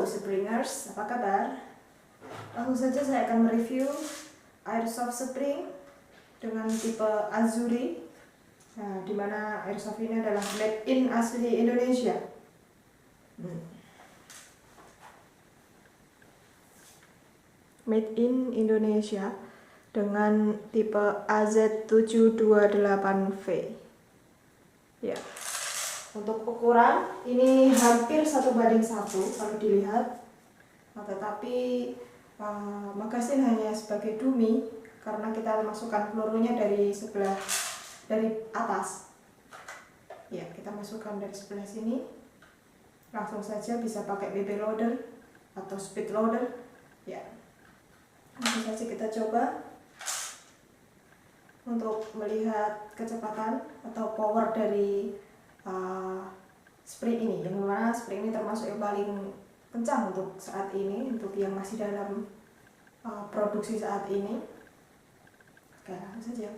Springers, apa kabar? Langsung saja saya akan mereview Airsoft Spring dengan tipe Azuri. Nah, dimana Airsoft ini adalah made in asli Indonesia. Made in Indonesia dengan tipe AZ728V. Ya. Untuk ukuran ini hampir 1:1 kalau dilihat. Nah, tetapi magasin hanya sebagai dummy karena kita masukkan pelurunya dari atas. Ya, kita masukkan dari sebelah sini. Langsung saja bisa pakai BB loader atau speed loader. Ya. Langsung saja kita coba untuk melihat kecepatan atau power dari spring ini, yang mana spring ini termasuk yang paling kencang untuk saat ini, untuk yang masih dalam produksi saat ini. Oke, langsung saja.